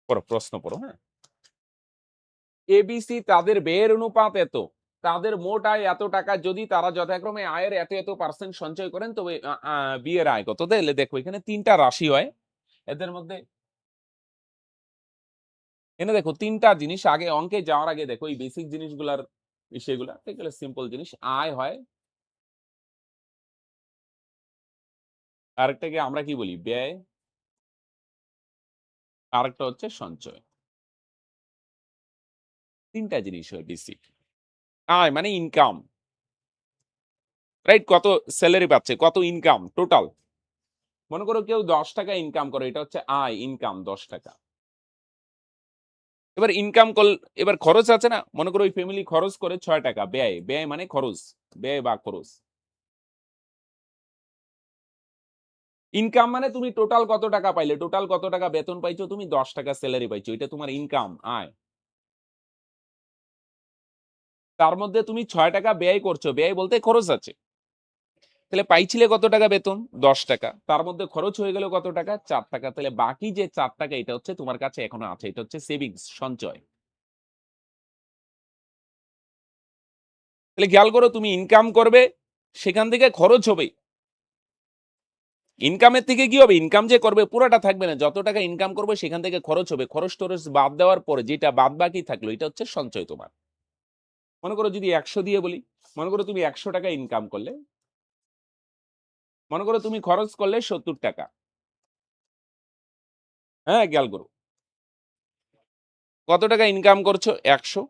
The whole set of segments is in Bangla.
পড়ো, প্রশ্ন পড়ো। হ্যাঁ, এবিসি তাদের ব্যয়ের অনুপাত এত, তাদের মোট আয় এত টাকা, যদি তারা যথাক্রমে আয়ের এত এত পার্সেন্ট সঞ্চয় করেন তবে বি এর আয় কত। তাহলে দেখো এখানে তিনটা রাশি হয়, এদের মধ্যে এনে দেখো তিনটা জিনিস। আগে অঙ্কে যাওয়ার আগে দেখো এই বেসিক জিনিসগুলার বিষয়গুলা, এগুলো সিম্পল জিনিস। আয় হয়, আরেকটাকে আমরা কি বলি ব্যয়, আরেকটা হচ্ছে সঞ্চয়। তিনটা জিনিস হয় বেসিক। আয় মানে ইনকাম, রাইট? কত স্যালারি পাচ্ছে, কত ইনকাম টোটাল। মনে করো কেউ 10 টাকা ইনকাম করে, এটা হচ্ছে আয়, ইনকাম 10 টাকা। এবার ইনকাম করল, এবার খরচ আছে না, মনে করো ওই ফ্যামিলি খরচ করে 6 টাকা, ব্যয়, ব্যয় মানে খরচ, ব্যয় বা খরচ। ইনকাম মানে তুমি টোটাল কত টাকা পাইলে, টোটাল কত টাকা বেতন পাইছো তুমি, 10 টাকা স্যালারি পাইছো, এটা তোমার ইনকাম, আয়। তার মধ্যে তুমি 6 টাকা ব্যয় করছো, ব্যয় বলতে খরচ আছে। তাহলে পাইছিলে কত টাকা বেতন, 10 টাকা, তার মধ্যে খরচ হয়ে গেল কত টাকা, 4 টাকা। তাহলে বাকি যে 4 টাকা এটা হচ্ছে তোমার কাছে এখনো আছে, এটা হচ্ছে সেভিংস, সঞ্চয়। তাহলে খেয়াল করো, তুমি ইনকাম করবে, সেখান থেকে খরচ হবে, ইনকামের থেকে কি হবে, ইনকাম যে করবে পুরোটা থাকবে না, যত টাকা ইনকাম করবে সেখান থেকে খরচ হবে, খরচ টরচ বাদ দেওয়ার পরে যেটা বাদ বাকি থাকলো এটা হচ্ছে সঞ্চয় তোমার। মনে করো যদি 100 দিয়ে বলি, মনে করো তুমি 100 টাকা ইনকাম করলে, মনে করো তুমি খরচ করলে 70 টাকা। হ্যাঁ, খেয়াল করো কত টাকা ইনকাম করছো, 100,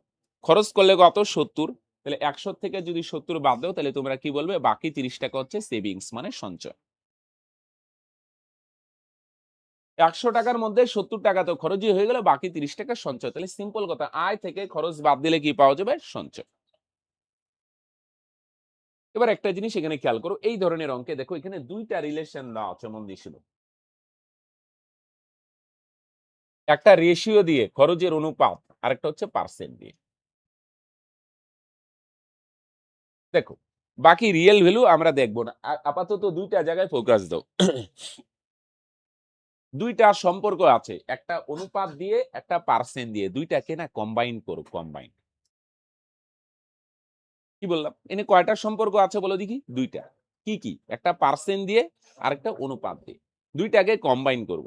খরচ করলে কত, 70। তাহলে 100 থেকে যদি 70 বাদ দাও, তাহলে তোমরা কি বলবে, বাকি 30 টাকা হচ্ছে সেভিংস মানে সঞ্চয়। 100 টাকার মধ্যে 70 টাকা তো খরচই হয়ে গেল, বাকি 30 টাকা সঞ্চয়। তাহলে সিম্পল কথা, আয় থেকে খরচ বাদ দিলে কি পাওয়া যাবে, সঞ্চয়। এবার একটা জিনিস এখানে খেয়াল করো, এই ধরনের অঙ্কে দেখো এখানে দুইটা রিলেশন দেওয়া আছে, মন দিয়ে ছিল। একটা রেশিও দিয়ে খরচের অনুপাত, আরেকটা হচ্ছে পার্সেন্ট দিয়ে। দেখো বাকি রিয়েল ভ্যালু আমরা দেখবো না, আপাতত দুইটা জায়গায় ফোকাস দাও। দুইটা সম্পর্ক আছে, একটা অনুপাত দিয়ে একটা পার্সেন্ট দিয়ে, দুইটাকে না কম্বাইন করো, কম্বাইন। কি বললাম, এনে কয়টা সম্পর্ক আছে বলো দেখি, দুইটা। কি কি, একটা পার্সেন্ট দিয়ে আর একটা অনুপাত দিয়ে, দুইটাকে কম্বাইন করব।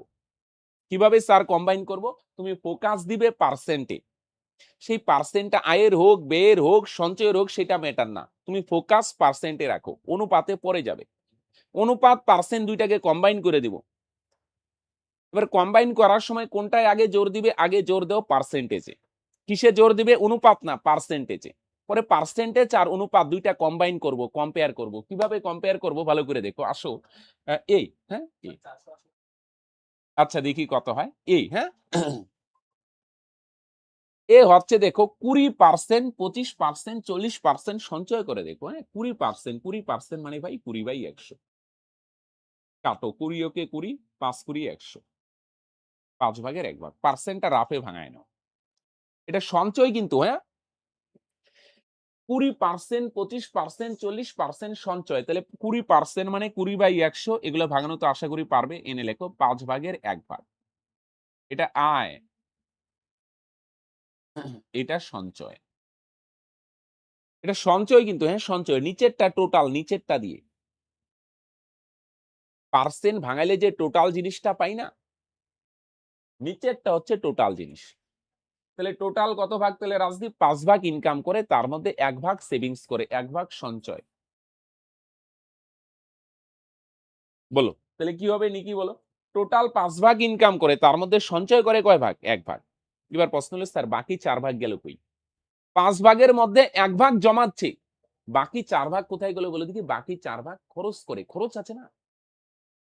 কিভাবে স্যার কম্বাইন করব, তুমি ফোকাস দিবে পার্সেন্টে, সেই পার্সেন্টটা আয়ের হোক, ব্যয়ের হোক, সঞ্চয়ের হোক, সেটা ম্যাটার না, তুমি ফোকাস পার্সেন্টে রাখো, অনুপাতে পড়ে যাবে। অনুপাত পার্সেন্ট দুইটাকে কম্বাইন করে দিব। এবার কম্বাইন করার সময় কোনটায় আগে জোর দিবে, আগে জোর দাও পার্সেন্টেজে। কিসে জোর দিবে, অনুপাত না পার্সেন্টেজে। পরে পার্সেন্টেজ আর অনুপাত দুইটা কম্বাইন করব, কম্পেয়ার করব। কিভাবে কম্পেয়ার করব ভালো করে দেখো, আসো এই, হ্যাঁ এই, আচ্ছা দেখি কত হয় এই, হ্যাঁ এ হচ্ছে দেখো 20%, 25%, 40% সঞ্চয় করে দেখো, হ্যাঁ 20%, 20% মানে ভাই 20/100, কাটো 20 ওকে 20, 5 20 100, 5/1 পার্সেন্টটা রাফে ভাঙায় নাও। এটা সঞ্চয় কিন্তু, হ্যাঁ 20%, 25%, 40% সঞ্চয়। তাহলে 20% মানে 20/100, এগুলো ভাঙানো তো আশা করি পারবে, এনে লেখো 5/1 এটা আয়, এটা সঞ্চয়। এটা সঞ্চয় কিন্তু, হ্যাঁ সঞ্চয়, নিচেরটা টোটাল, নিচেরটা দিয়ে পার্সেন্ট ভাঙাইলে যে টোটাল জিনিসটা পাই না, নিচেরটা হচ্ছে টোটাল জিনিস। তাহলে টোটাল কত ভাগ, তাহলে রাজদীপ 5 ভাগ ইনকাম করে, তার মধ্যে 1 ভাগ সেভিংস করে, 1 ভাগ সঞ্চয়। বলো তাহলে কি হবে, নিকি বলো, টোটাল 5 ভাগ ইনকাম করে, তার মধ্যে সঞ্চয় করে কয় ভাগ, 1 ভাগ। এবার প্রশ্ন হলো স্যার বাকি 4 ভাগ গেল কই, 5 ভাগের মধ্যে 1 ভাগ জমাচ্ছে, বাকি 4 ভাগ কোথায় গেল বলে দেখি, বাকি 4 ভাগ খরচ করে, খরচ আছে না।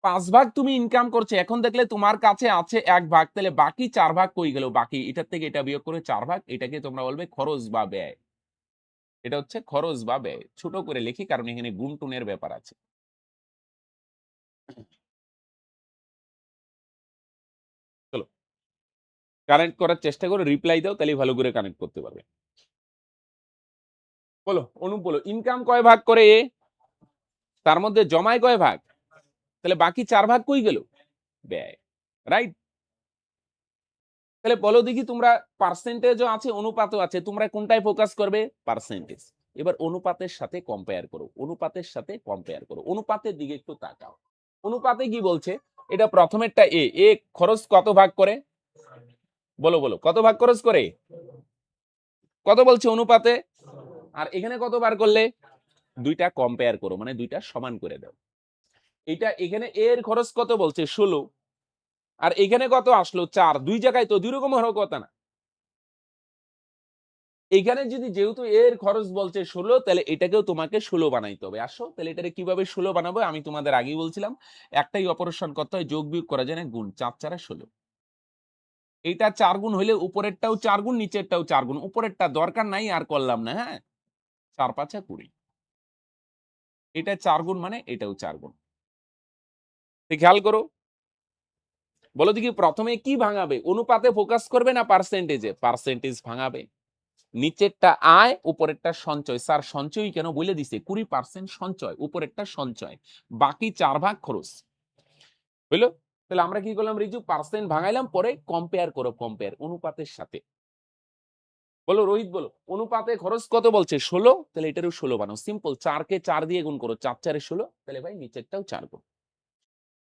5 ভাগ তুমি ইনকাম করছো, এখন দেখলে তোমার কাছে আছে 1 ভাগ, তাহলে বাকি 4 ভাগ কই গেল, বাকি এটার থেকে এটা বিয়োগ করে 4 ভাগ, এটাকে তোমরা বলবে খরচ বা ব্যয়। এটা হচ্ছে খরচ বা ব্যয়, ছোট করে লিখি কারণ এখানে গুণটুনের ব্যাপার আছে। চলো কানেক্ট করার চেষ্টা করো, রিপ্লাই দাও, তাহলে ভালো করে কানেক্ট করতে পারবে। বলো অনুপ বলো, ইনকাম কয় ভাগ করে এ, তার মধ্যে জমায় কয় ভাগ, তাহলে বাকি 4 ভাগ কই গেল, ব্যয়, রাইট। তাহলে বলো দেখি তোমরা পার্সেন্টেজও আছে অনুপাতও আছে, তোমরা কোনটায় ফোকাস করবে? পার্সেন্টেজ। এবার অনুপাতের সাথে কম্পেয়ার করো, অনুপাতের সাথে কম্পেয়ার করো, অনুপাতের দিকে একটু তাকাও। অনুপাতে কি বলছে? এটা প্রথমেরটা এ খরচ কত ভাগ করে? বলো বলো, কত ভাগ খরচ করে? কত বলছে অনুপাতে? আর এখানে কত বার করলে? দুইটা কম্পেয়ার করো, মানে দুইটা সমান করে দাও। এটা এখানে এর খরচ কত বলছে? 16, আর এখানে কত আসলো? 4। দুই জায়গায় তো দুই রকম হওয়ার কথা না। এখানে যদি যেহেতু এর খরচ বলছে 16, তাহলে এটাকেও তোমাকে 16 বানাইতে হবে। আসো তাহলে এটাকে কিভাবে 16 বানাবো? আমি তোমাদের আগেই বলছিলাম, একটাই অপারেশন করতে হয়, যোগ বিয়োগ করা যায় না, গুণ। 4 4 16। এইটা 4 গুণ হইলে উপরেরটাও 4 গুণ, নিচেরটাও 4 গুণ। উপরেরটা দরকার নাই, আর করলাম না। হ্যাঁ, 4 5 20। এটা 4 গুণ মানে এটাও 4 গুণ। খেয়াল করো, বলো দেখি প্রথমে কি ভাঙাবে? অনুপাতে ফোকাস করবে না পার্সেন্টেজে? পার্সেন্টেজ ভাঙাবে। নিচেরটা আয়, উপরেরটা সঞ্চয়। স্যার সঞ্চয় কেন? বলে দিছে 20% সঞ্চয়, উপরেরটা সঞ্চয়, বাকি 4 ভাগ খরচ। বুঝলো? তাহলে আমরা কি করলাম রিজু? পার্সেন্ট ভাঙাইলাম, পরে কম্পেয়ার করো, কম্পেয়ার অনুপাতের সাথে। বলো রোহিত, বলো অনুপাতে খরচ কত বলছে? 16, তাহলে এটারও 16 বানাও। সিম্পল, 4 কে 4 দিয়ে গুণ করো, 4 4 16, তাহলে ভাই নিচেরটাও 4 গুণ।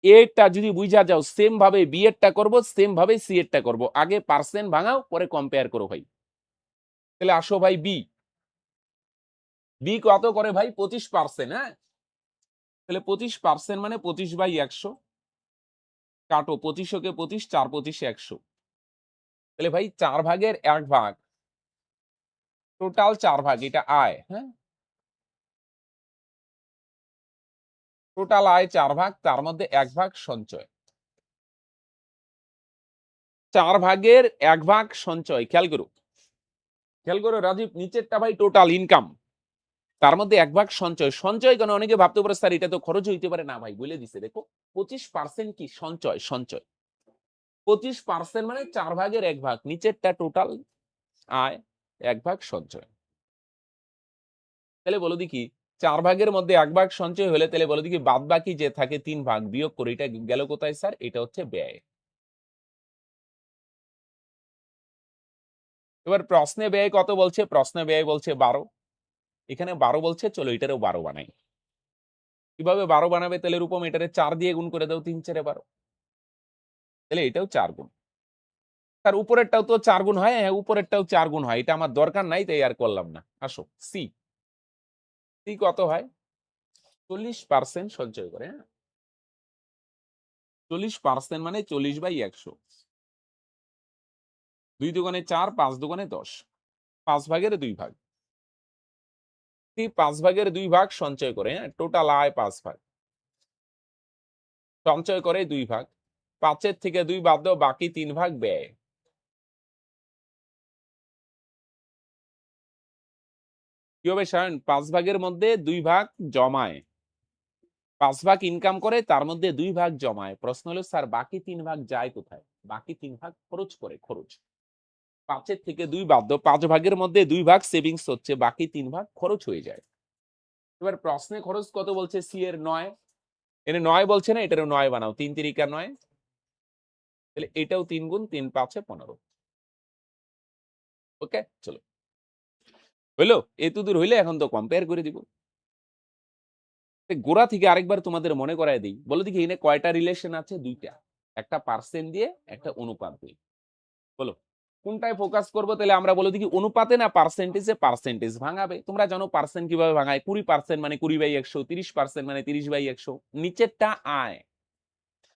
এটা যদি বুঝা যাও, সেম ভাবে বি এরটা করবো, সেম ভাবে সি এরটা করবো। আগে পার্সেন্ট ভাঙাও, পরে কম্পেয়ার করো ভাই। তাহলে আসো ভাই, বি বি কত করে ভাই? 25%। হ্যাঁ, তাহলে 25% মানে 25/100। কাটো, 25 কে 25, 4 25 100। তাহলে ভাই 4 ভাগের 1 ভাগ, টোটাল 4 ভাগ, এটা আয়। হ্যাঁ, টোটাল আয় 4 ভাগ, তার মধ্যে 1 ভাগ সঞ্চয়। 4 ভাগের 1 ভাগ সঞ্চয়। খেয়াল করো, খেয়াল করো রাজীব, নিচেরটা ভাই টোটাল ইনকাম, তার মধ্যে 1 ভাগ সঞ্চয়। সঞ্চয় কেন? অনেকে ভাবতে পারে স্যার এটা তো খরচ হইতে পারে। না ভাই, বলে দিছে দেখো, 25% কি? সঞ্চয়। সঞ্চয় 25% মানে 4 ভাগের 1 ভাগ। নিচেরটা টোটাল আয়, 1 ভাগ সঞ্চয়। তাহলে বলো দেখি, 4 ভাগের মধ্যে 1 ভাগ সঞ্চয় হলে, তাহলে বলো দেখি বাদ বাকি যে থাকে 3 ভাগ বিয়োগ করে, এটা গেল কোথায় স্যার? এটা হচ্ছে ব্যয়। এবার প্রশ্নে ব্যয় কত বলছে? প্রশ্নে ব্যয় বলছে 12, এখানে 12 বলছে। চলো এটারও 12 বানাই। কিভাবে 12 বানাবে? তাহলে রূপম এটারে 4 দিয়ে গুণ করে দাও, 3 4 12, তাহলে এটাও 4 গুণ। তার উপরেরটাও তো 4 গুণ হয়। হ্যাঁ, উপরেরটাও 4 গুণ হয়, এটা আমার দরকার নাই, তাই আর করলাম না। আসো সি, সি কত হয়? 40% সঞ্চয় করে। হ্যাঁ, 40% মানে 40/100। 2 দুগুণে 4, 5 দুগুণে 10, 5 ভাগের 2 ভাগ। 5 ভাগের 2 ভাগ সঞ্চয় করে। হ্যাঁ, টোটাল আয় 5 ভাগ, সঞ্চয় করে 2 ভাগ। 5 থেকে 2 বাদ দাও, বাকি 3 ভাগ ব্যয়। কি হবে সায়ন? 5 ভাগের মধ্যে 2 ভাগ জমায়, 5 ভাগ ইনকাম করে, তার মধ্যে 2 ভাগ জমায়। প্রশ্ন হলো স্যার বাকি 3 ভাগ যায় কোথায়? বাকি 3 ভাগ খরচ করে, খরচ। 5 থেকে 2 বাদ দাও, 5 ভাগের মধ্যে 2 ভাগ সেভিংস হচ্ছে, বাকি 3 ভাগ খরচ হয়ে যায়। এবার প্রশ্নে খরচ কত বলছে? সি এর 9, এর 9 বলছে না, এটারও 9 বানাও। 3 3 9, তাহলে এটাও 3 গুণ, 3 5 15। ওকে, চলো হইলো? এতদূর হইলে এখন তো কম্পেয়ার করে দিব। গোড়া থেকে আরেকবার তোমাদের মনে করায় দিই। বলো দেখি এখানে কয়টা রিলেশন আছে? 2টা, একটা পার্সেন্ট দিয়ে, একটা অনুপাত দিয়ে। বলো কোনটায় ফোকাস করবো? তাহলে আমরা বলো দেখি অনুপাতে না পার্সেন্টেজে? পার্সেন্টেজ ভাঙাবে। তোমরা জানো পার্সেন্ট কিভাবে ভাঙায়? 20% মানে 20/100, 30% মানে 30/100। নিচেরটা আয়,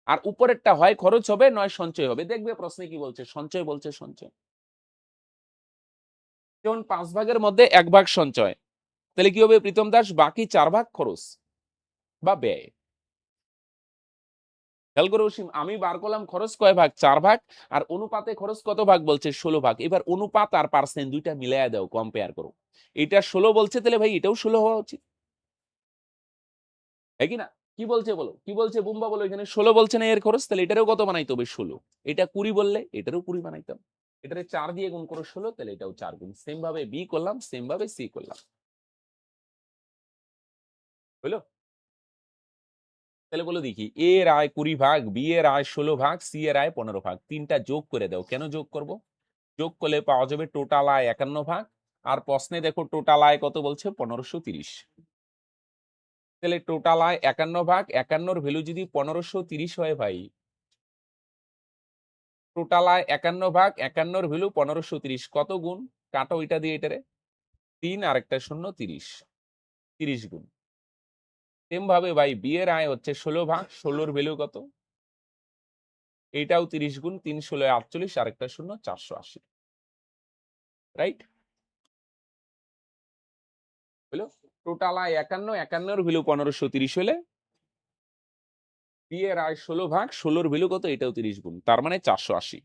আর উপরেরটা হয় খরচ হবে, নয় সঞ্চয় হবে। দেখবে প্রশ্নে কি বলছে? সঞ্চয় বলছে, সঞ্চয়। যেমন 5 ভাগের মধ্যে 1 ভাগ সঞ্চয়, তাহলে কি হবে প্রীতম দাস? বাকি 4 ভাগ খরচ বা ব্যয়। খেয়াল করে অসীম, আমি বার করলাম খরচ কয় ভাগ? 4 ভাগ। আর অনুপাতে খরচ কত ভাগ বলছে? 16 ভাগ। এবার অনুপাত আর পার্সেন্ট দুইটা মিলাইয়া দাও, কম্পেয়ার করো। এটা 16 বলছে, তাহলে ভাই এটাও 16 হওয়া উচিত, হ্যাঁ কি না? কি বলছে বলো, কি বলছে বুম্বা? বলো এখানে 16 বলছে না এর খরচ, তাহলে এটারও কত বানাইতে হবে? 16। এটা 20 বললে এটারও 20 বানাইতাম। এটারে 4 দিয়ে গুণ করো 16, তাহলে এটাও 4 গুণ। সেম ভাবে বি করলাম, সেম ভাবে সি করলাম। হইলো? তাহলে বলো দেখি, এ এর আয় 20 ভাগ, বি এর আয় 16 ভাগ, সি এর আয় 15 ভাগ। তিনটা যোগ করে দাও। কেন যোগ করব? যোগ করলে পাওয়া যাবে টোটাল আয় 51 ভাগ। আর প্রশ্নে দেখো টোটাল আয় কত বলছে, 1530। তাহলে টোটাল আয় 51 ভাগ, 51 ভ্যালু যদি 1530 হয় ভাই, টোটাল আয় 51 ভাগ 51 ভ্যালু 1530, কত গুণ? কাটো ওইটা দিয়ে এটারে, 3 আর একটা 0, 30, 30 গুণ। সেম ভাবে ভাই বি এর আয় হচ্ছে 16 ভাগ, 16 ভ্যালু কত? এইটাও 30 গুণ, 3 16 48 আর একটা 0, 480। রাইট? হলো টোটাল আয় 51, 51 ভ্যালু 1530 হলে বি এর আয় 16 ভাগ, 16 ভ্যালু কত? এটাও 30 গুণ, তার মানে 480।